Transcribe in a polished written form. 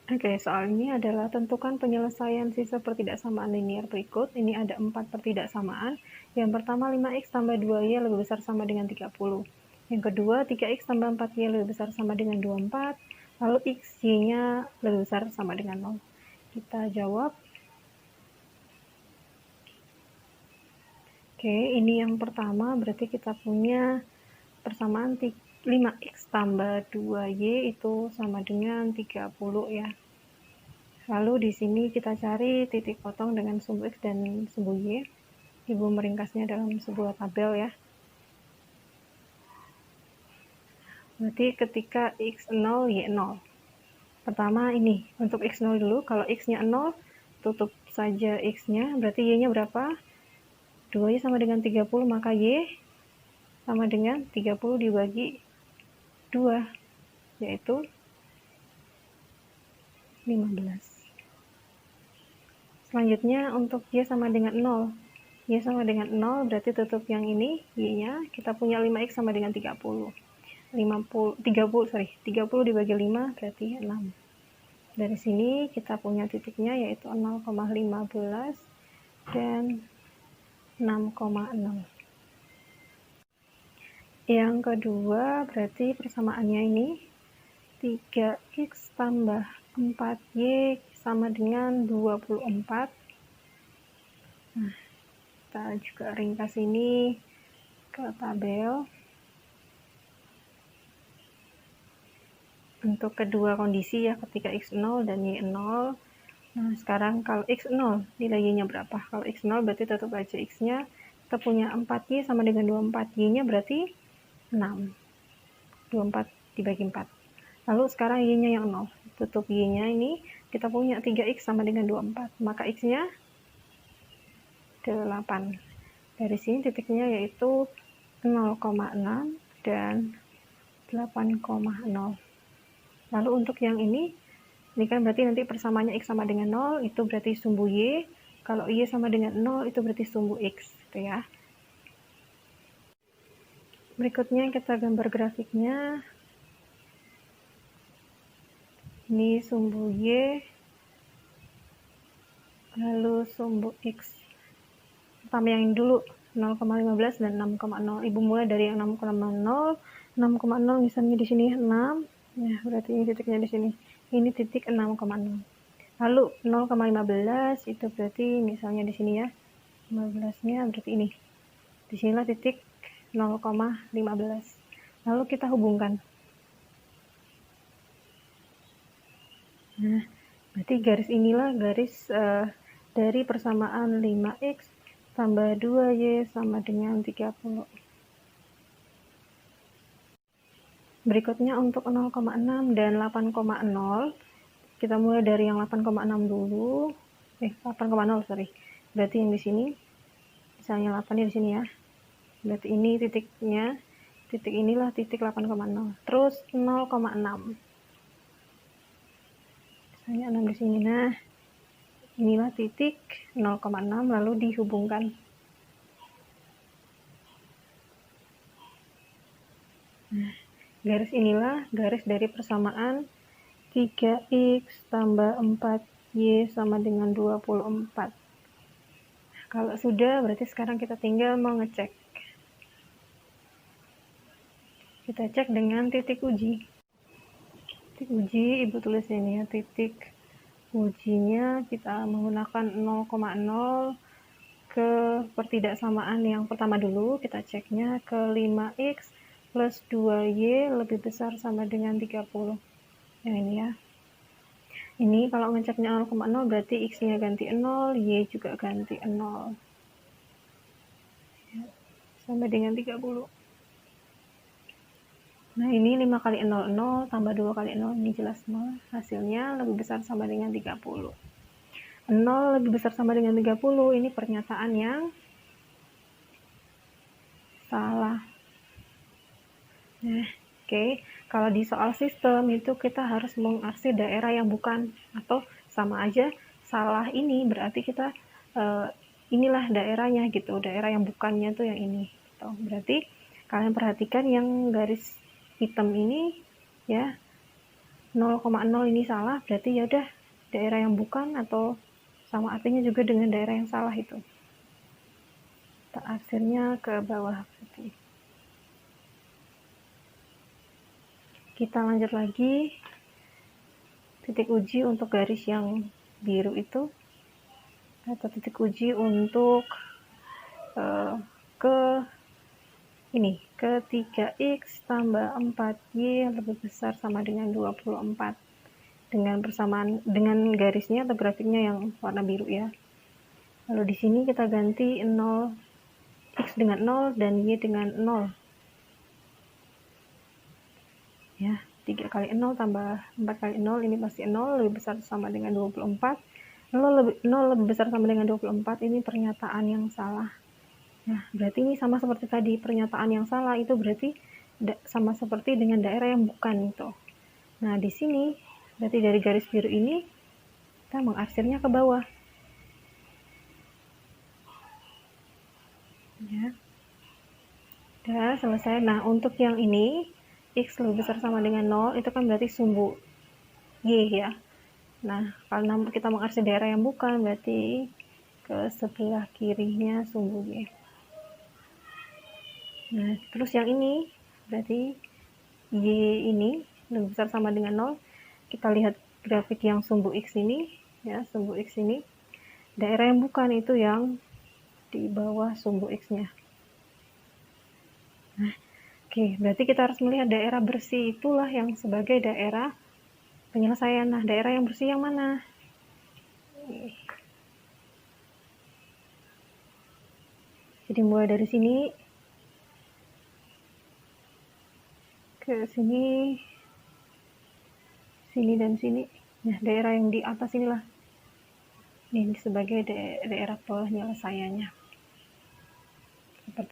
Oke, soal ini adalah tentukan penyelesaian sisa pertidaksamaan linear berikut. Ini ada 4 pertidaksamaan. Yang pertama 5x tambah 2y lebih besar sama dengan 30. Yang kedua 3x tambah 4y lebih besar sama dengan 24. Lalu x, y-nya lebih besar sama dengan 0. Kita jawab. Oke, ini yang pertama berarti kita punya persamaan 5x tambah 2y itu sama dengan 30 ya. Lalu di sini kita cari titik potong dengan sumbu x dan sumbu y. Ibu meringkasnya dalam sebuah tabel ya. Berarti ketika x 0, y 0. Pertama ini, untuk x 0 dulu, kalau x-nya 0, tutup saja x-nya, berarti y-nya berapa? 2y sama dengan 30, maka y sama dengan 30 dibagi 2, yaitu 15. Selanjutnya untuk y sama dengan 0. Y sama dengan 0 berarti tutup yang ini, y-nya kita punya 5x sama dengan 30. 30 dibagi 5 berarti 6. Dari sini kita punya titiknya yaitu 0,15 dan 6,0. Yang kedua berarti persamaannya ini 3x tambah 4y sama dengan 24. Nah, kita juga ringkas ini ke tabel. Untuk kedua kondisi ya, ketika x 0 dan y 0. Nah, sekarang kalau x 0, nilai y-nya berapa? Kalau x 0 berarti tetap aja x-nya. Kita punya 4y sama dengan 24. Y-nya berarti 6. 24 dibagi 4. Lalu sekarang y-nya yang 0. Tutup y-nya ini, kita punya 3x sama dengan 24. Maka x-nya 8. Dari sini titiknya yaitu 0,6 dan 8,0. Lalu untuk yang ini kan berarti nanti persamaannya x sama dengan 0, itu berarti sumbu y. Kalau y sama dengan 0, itu berarti sumbu x, gitu ya. Berikutnya kita gambar grafiknya. Ini sumbu y, lalu sumbu x. Pertama yang ini dulu, 0,15 dan 6,0. Ibu mulai dari yang 6,0. 6,0 misalnya di sini 6. Ya, berarti ini titiknya di sini. Ini titik 6,0. Lalu 0,15 itu berarti misalnya di sini ya. 15-nya berarti ini. Di sinilah titik 0,15. Lalu kita hubungkan. Nah, berarti garis inilah garis dari persamaan 5x tambah 2y sama dengan 30. Berikutnya untuk 0,6 dan 8,0. Kita mulai dari yang 8,6 dulu. 8,0 sorry. Berarti yang di sini. Misalnya 8 di sini ya. Berarti ini titiknya. Titik inilah titik 8,0. Terus 0,6. Misalnya 6 di sini. Nah, inilah titik 0,6 lalu dihubungkan. Nah, garis inilah garis dari persamaan 3x tambah 4y sama dengan 24. Kalau sudah, berarti sekarang kita tinggal mengecek. Kita cek dengan titik uji. Titik uji, ibu tulis ini ya, titik ujinya kita menggunakan 0,0 ke pertidaksamaan yang pertama dulu. Kita ceknya ke 5x plus 2y lebih besar sama dengan 30. Yang ini ya. Ini kalau ngeceknya 0,0 berarti x-nya ganti 0, y juga ganti 0. Sampai dengan 30. Nah, ini 5 kali 0, 0, tambah 2 kali 0, ini jelas 0. Hasilnya lebih besar sama dengan 30. 0 lebih besar sama dengan 30, ini pernyataan yang salah. Nah, oke. Kalau di soal sistem itu kita harus mengarsir daerah yang bukan, atau sama aja salah ini berarti kita inilah daerahnya gitu, daerah yang bukannya tuh yang ini. Gitu. Berarti kalian perhatikan yang garis hitam ini ya. 0,0 ini salah, berarti ya udah daerah yang bukan atau sama artinya juga dengan daerah yang salah itu. Akhirnya ke bawah berarti. Kita lanjut lagi. Titik uji untuk garis yang biru itu, atau titik uji untuk ke ini, ke 3x tambah 4y lebih besar sama dengan 24, dengan persamaan dengan garisnya atau grafiknya yang warna biru ya. Lalu di sini kita ganti 0, x dengan 0 dan y dengan 0 ya. 3 kali 0 tambah 4 kali 0, ini pasti 0 lebih besar sama dengan 24. 0 lebih besar sama dengan 24, ini pernyataan yang salah. Nah, berarti ini sama seperti tadi, pernyataan yang salah itu berarti sama seperti dengan daerah yang bukan itu. Nah, di sini berarti dari garis biru ini kita mengarsirnya ke bawah. Ya. Udah selesai. Nah, untuk yang ini x lebih besar sama dengan 0 itu kan berarti sumbu y ya. Nah, kalau kita mengarsir daerah yang bukan, berarti ke sebelah kirinya sumbu y. Nah, terus yang ini berarti y ini lebih besar sama dengan 0. Kita lihat grafik yang sumbu x ini ya, sumbu x ini. Daerah yang bukan itu yang di bawah sumbu x-nya. Nah, oke, berarti kita harus melihat daerah bersih itulah yang sebagai daerah penyelesaian. Nah, daerah yang bersih yang mana? Jadi mulai dari sini ke sini, sini dan sini. Nah, daerah yang di atas inilah ini sebagai daerah penyelesaiannya.